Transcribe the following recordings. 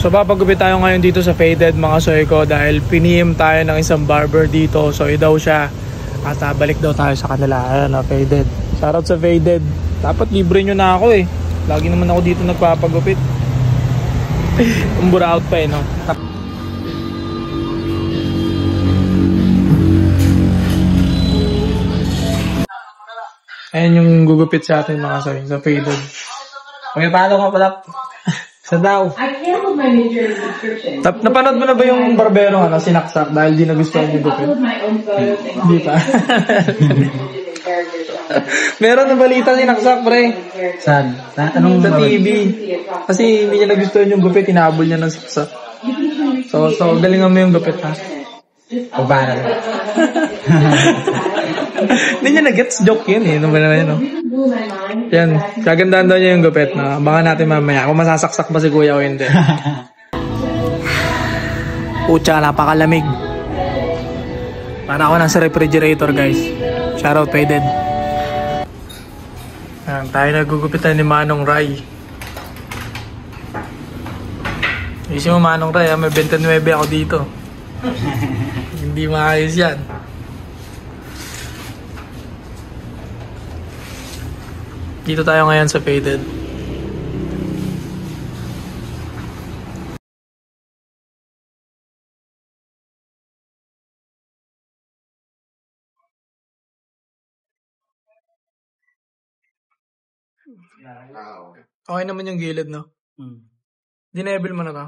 So papagupit tayo ngayon dito sa Faded mga soy ko dahil pinihim tayo ng isang barber dito. Soy daw siya at balik daw tayo sa kanila. Ayan na, Faded. Shoutout sa Faded. Dapat libre nyo na ako eh. Lagi naman ako dito nagpapagupit. Umbura out pa eh no. Ayan yung gugupit sa atin mga soy sa Faded. Okay, paano ka pala? Sa daw. Napanood mo na ba yung barbero ano, sinaksak dahil di nagustuhan yung gupit? Hindi pa. Meron na balita sinaksak, pre. Saan? Sa TV. Kasi hindi niya nagustuhan yung gupit, hinabol niya ng saksak. So galingan mo yung gupit ha. O ba na? Hindi niya na-gets joke yun eh. Ano ba naman yun, no? Yan. Kagandaan daw niya yung gupit na abangan natin mamaya kung masasaksak ba si kuya o hindi. Pucha, napakalamig. Para ako nasa refrigerator, guys. Shoutout Faded. Yan, tayo nagugupitan ni Manong Ray. Isip mo Manong Ray, may 29 ako dito. Hindi maayos yan. Dito tayo ngayon sa Faded. Okay naman yung gilid, no? Dinebel mo na to?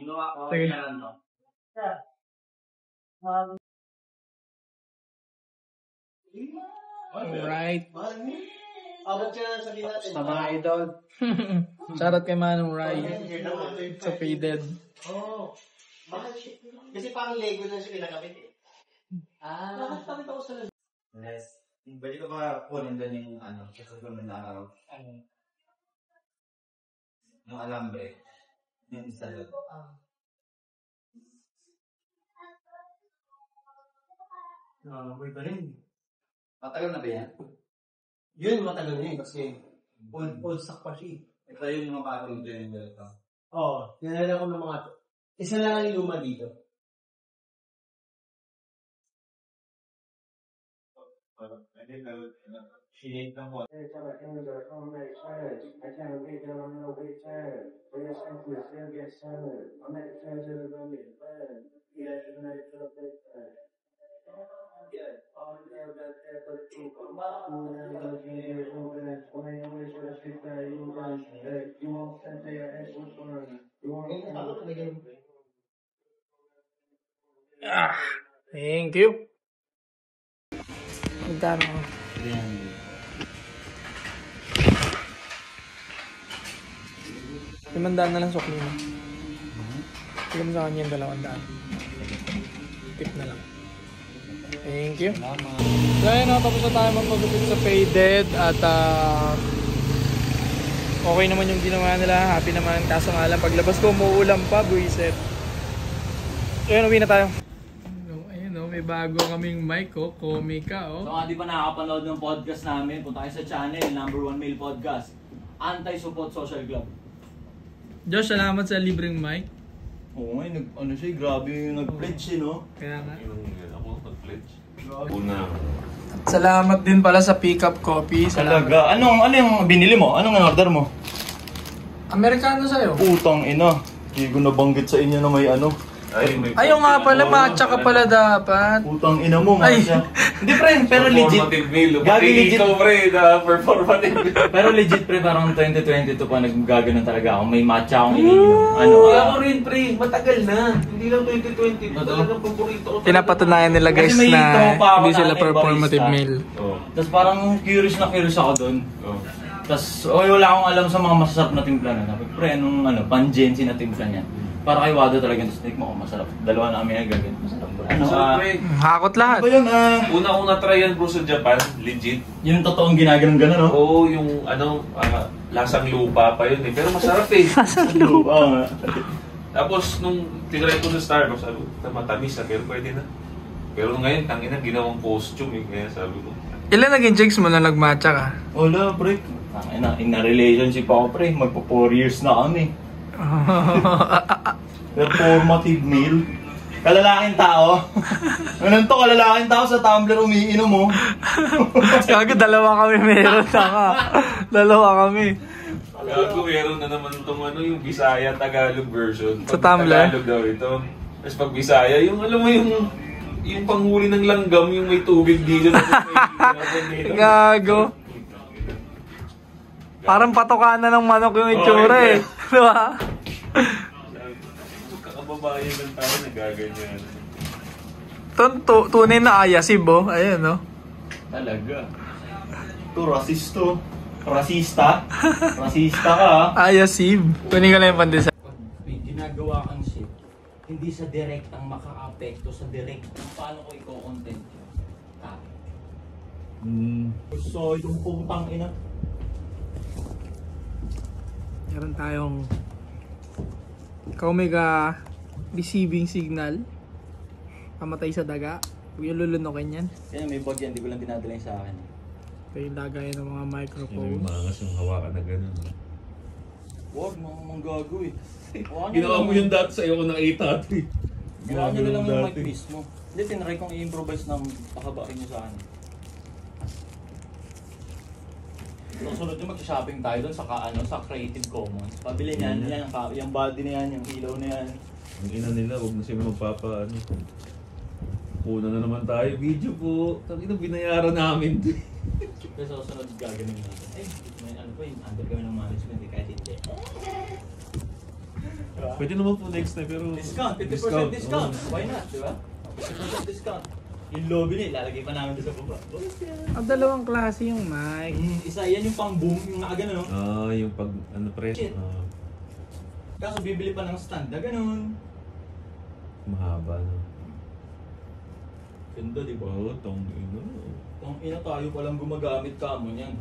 Ginawa ko. Sige. Alright. Sa mga idol. Shoutout kay Manong Ray. Sa Faded. Oo. Kasi parang Lego na siya kinakabit eh. Nakakabit ako sa Lego. Yes. Balik ko ba kunin doon yung ano, kasagunan na araw? Yung alambre. Yung installed. Nakakaboy pa rin. Matagal na ba yan? Yun, matagal na yun kasi old stock pa siya. Ito yung mga bagong din ito. Oo, dinala ko ng mga isa lang yung luma dito. Sinate ng mo. Thank you. Magkano? $500 na lang sukli mo. Sige mo sa kanya yung $200. Tip na lang. Thank you. So ayun, tapos na tayo magpagupit sa Faded at okay naman yung ginawa nila. Happy naman. Kaso nga lang, paglabas ko umuulan pa, buwiset. Ayun, uwi na tayo. Ayun o, may bago kaming mic o, Komika o. So kung di pa nakakapanood ng podcast namin, punta kayo sa channel, #1 Male Podcast, Anti-Support Social Club. Josh, salamat sa libreng mic. Oo nga, ano siya, grabe yung nag-pledge eh, no? Kaya nga. Ako nag-pledge. Una. Salamat din pala sa pick-up coffee. Talaga. Ano yung binili mo? Anong in-order mo? Amerikano sa'yo. Utang ina. Hindi ko nabanggit sa inyo na may ano. Ayaw nga pala, matcha ka pala dapat. Utang ina mo, Ay. matcha. Hindi pre, pero legit. Performative meal. Gagi legit. Ikaw pre, na performative meal. Pero legit pre, parang 2022 pa naggaganon talaga ako. May matcha akong iniinom. Ano? Ako rin pre, matagal na. Hindi lang 2020. Talagang paborito ko. Pinapatunayan nila guys Kasi may na tropa ako hindi sila dati, performative barista. meal. Oh. Tapos parang curious ako doon. Oh. Tapos wala akong alam sa mga masasarap na timpla na. Sabi, pre, anong pangensi na timpla niya? Para kay Wado talaga yung steak mo, masarap. Dalawa na kami agad. Masarap. Ano, So pre, Hakot lahat. ba yun? una kong na-try yan bro sa Japan. Legit. Yung totoong ginaganon-ganon, no? Oo, yung lasang lupa pa yun eh. Pero masarap eh. Oo nga. Tapos nung tinry ko sa Starbucks, sabi ko, matamis na, pero pwede na. Pero ngayon, tangina, ginawang costume eh. Kaya sabi ko, Ilan naging chicks mo na nagmatcha ka? Wala, pre. In a relationship ako, pre. Magpo 4 years na kami. Performative meal. Kalalaking tao. Ganun to, kalalaking tao sa tumbler umiinom mo. Gago, dalawa kami meron. Taka. Dalawa kami. Gago, meron na naman itong ano, yung Bisaya Tagalog version. Sa Pag tumbler? Tagalog daw ito. Tapos pag Bisaya, yung alam mo yung panghuli ng langgam, yung may tubig dito. Gago. Parang patokaan na ng manok yung itsura eh. Diba? Kakababayan lang tayo, nagaganyan. Tunay na ayasib oh. Ayan oh. Talaga. Ito, rasisto. Rasista? Rasista ka ha? Ayasib. Kunin ka lang yung pandesal. May ginagawa kang shit, hindi sa direct ang maka-apekto sa direct kung paano ko i-content yun. So, yung putang ina. Meron tayong Omega receiving signal. Pamatay sa daga. Huwag yung lulunokin yan. Yan, may bag yan, di ko lang dinadala yung sa akin. Ito yung lagayan ng mga Yung microphones. mangas yung hawakan na gano'n. Huwag, mga manggago eh. Ginawa mo yun dati sa iyo ko nakita ito eh. Ginawa nyo na lang yung mic mismo. Hindi, tinry kong i-improvise na pakabain nyo sa akin. Sunod nyo mag-shopping tayo doon sa sa Creative Commons. Pabili niyan, yung body na yan, yung ilaw na yan. Ang ina nila, huwag na sila magpapa ano. Una na naman tayo, video po. Tangina, binayaran namin ito. Kasi sa sunod gagawin natin. Ay, may ano po yung under kami ng management, kahit hindi. Pwede naman po next time, pero... Discount, 50% discount. Why not, di ba? 50% discount. Yung lobby niya, ilalagay pa namin doon sa baba. Ang dalawang klase yung mic. Isa, yan yung pang boom, yung nakagano. yung pag, ano pre? Shit. Kaso bibili pa ng stand na ganun. Mahaba na. Ganda, di ba? Oo, tong ino. Ang ina tayo palang gumagamit ka mo niyan.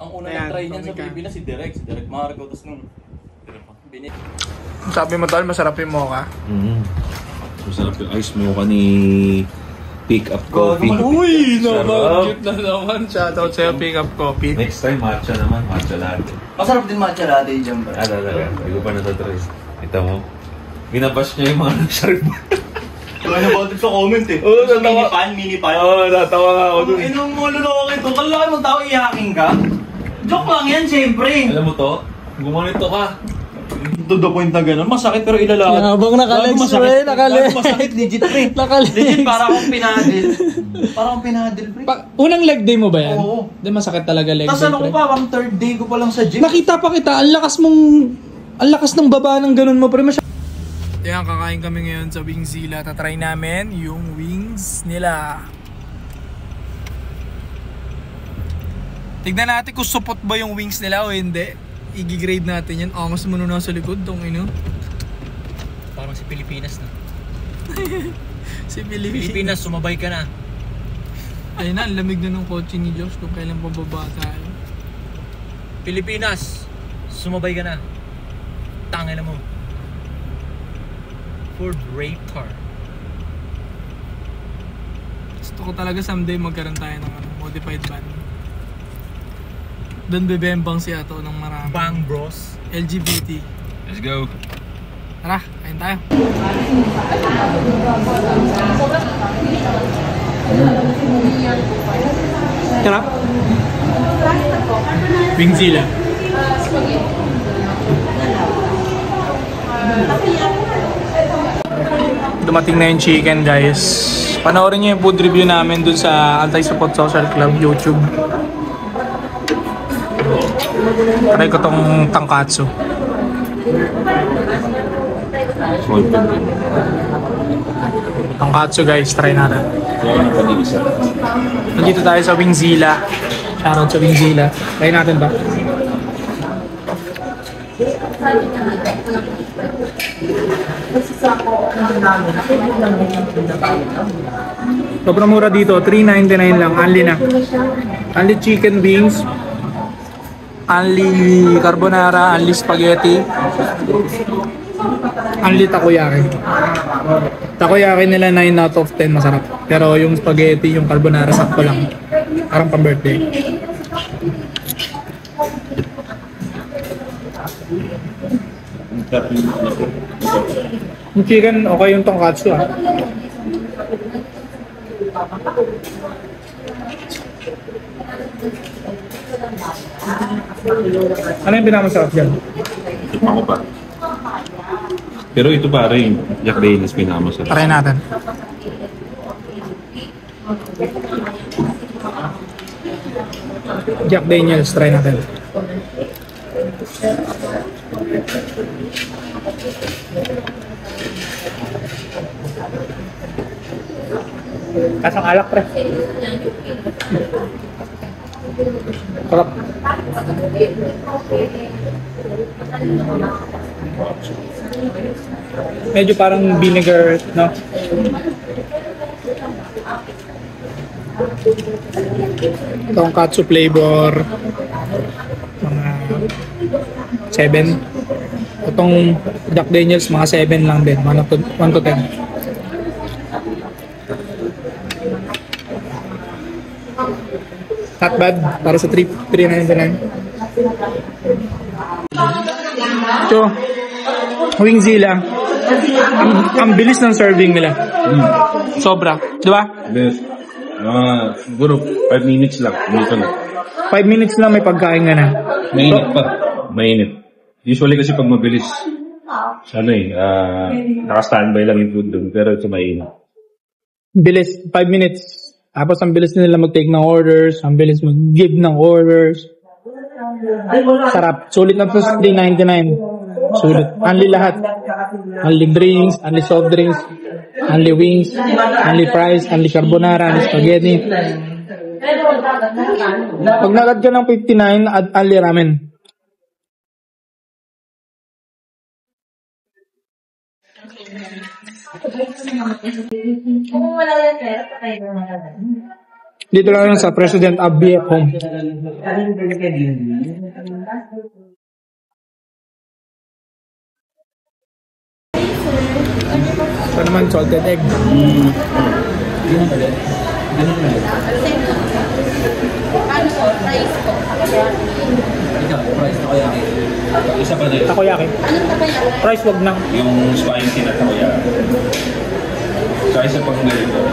Ang una Ayan, na try niyan sa Tommy ka. Pilipinas si Derek Marco, tapos nung binit. Sabi mo tol, masarap yung mocha. Masarap yung ice mocha ni Pick Up Coffee. Uy! Sarap. Cute na naman. Shoutout sa'yo, Pick Up Coffee. Next time, matcha naman. Matcha latte. Masarap din matcha latte dyan ba? Talaga. Hindi ko pa natatry. Ito mo. Binabash niya yung mga sharp. Yung ano about it sa comment eh. Oo, Sa natawa. mini pan. Oo, natawa nga ako dun. Inong mo luloko ito. Kalaki mong tao, iyaking ka. Joke lang yan, syempre. Alam mo to? Gumanito ka. To the point na gano'n. Masakit pero ilalakad. Habang nakalegs, pre, nakalegs. Masakit, legit pre. Nakalegs. Legit, para akong pinadil. Para akong pinadil pre. Unang leg day mo ba yan? Oo. Di masakit talaga leg Tapos day, ano ko pre. pa, pang third day ko pa lang sa gym. Nakita pa kita, ang lakas ng baba ng ganun mo, pre. Ayan, kakain kami ngayon sa Wingzilla. Tatry namin yung wings nila. Tignan natin kung support ba yung wings nila o hindi. I-grade natin yan. Angas mo na sa likod, tong ino. Parang si Pilipinas na. Si Pilipinas. Pilipinas, sumabay ka na. Ayun na, ang lamig na ng kotse ni Josh kung kailan pababa tayo. Pilipinas, sumabay ka na. Tangin na mo. Ford Rape Car. Gusto ko talaga someday magkaroon tayo ng modified van. Doon bebembang si Ato ng marami. Bang Bros. LGBT. Let's go. Tara, kain tayo. Sarap. Wingzilla. Dumating na yung chicken, guys. Panoorin niyo yung food review namin dun sa Anti-Support Social Club YouTube. Try ko tong tangkatsu. Tangkatsu, guys, try natin. Nandito tayo sa Wingzilla. Shoutout sa Wingzilla. Try natin ba? Sobrang mura dito, $3.99 lang, only na. Only chicken wings, only carbonara, only spaghetti, only takoyaki. Takoyaki nila 9 out of 10 masarap. Pero yung spaghetti, yung carbonara sakto lang. Parang pang birthday. Yung chicken, okay yung tonkatsu ah. Ano yung pinakamasarap dyan? Ako pa. Pero ito pare, yung Jack Daniels pinakamasarap. Try natin. Jack Daniels, try natin. Kasang alak pre. Sarap. Medyo parang vinegar, no? Tonkatsu flavor. Mga 7. Itong Jack Daniels, mga 7 lang din. 1 to 10. Not bad. Para sa 3.99. So, Wingzilla. Ang bilis ng serving nila. Sobra. Di ba? Yes. Siguro 5 minutes lang. Dito na. 5 minutes lang may pagkain ka na. Mainit pa. Mainit. Usually kasi pag mabilis, naka-standby lang yung food doon. Pero ito mainit. Bilis. 5 minutes. Tapos ang bilis nila mag-take ng orders. Ang bilis mag-give ng orders. Sarap. Sulit na ito sa 3.99. Sulit. Only lahat. Only drinks, only soft drinks, only wings, only fries, only carbonara, only spaghetti. Pag nagad ka ng 59, add only ramen. Kung wala yung pera, patay na mga Dito lang sa President Abby at home. Ito naman salted egg. Ano po, price po? Isa pa din. Takoyaki. Anong takoyaki? Price wag na. Yung spicy na takoyaki. Sa isa pang ganito, yung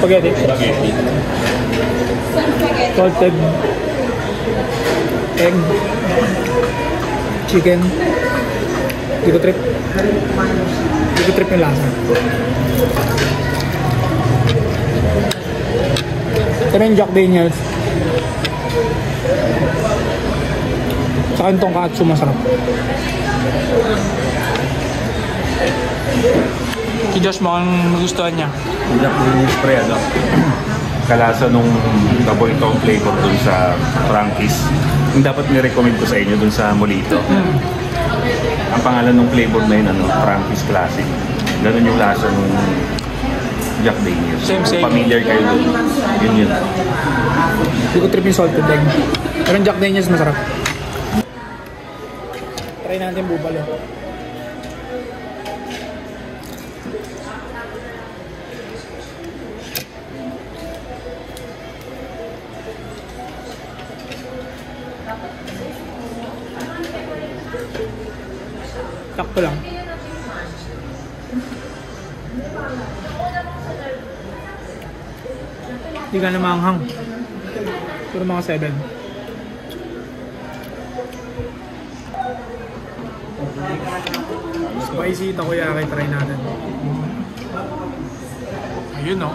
Spaghetti. spaghetti. Spaghetti. Salted egg. Chicken. Di ko trip. Di ko trip yung lasa. Ito rin Jack Daniels. Saka yung tonkatsu masarap. Si Josh mukhang magustuhan niya. Jack Daniels pre, kalasa nung kaboy-tong flavor dun sa Frankie's. Yung dapat ni-recommend ko sa inyo dun sa Molito. Ang pangalan ng flavor na yun, Frankie's Classic. Ganun yung lasa nung Jack Daniels. Same. Familiar kayo dun. Yun. Hindi ko trip yung salted egg. Pero yung Jack Daniels masarap. Try natin bubalo. Takto lang. Hindi ka na maanghang. Puro mga 7. Spicy takoyaki, try natin. Ayun no.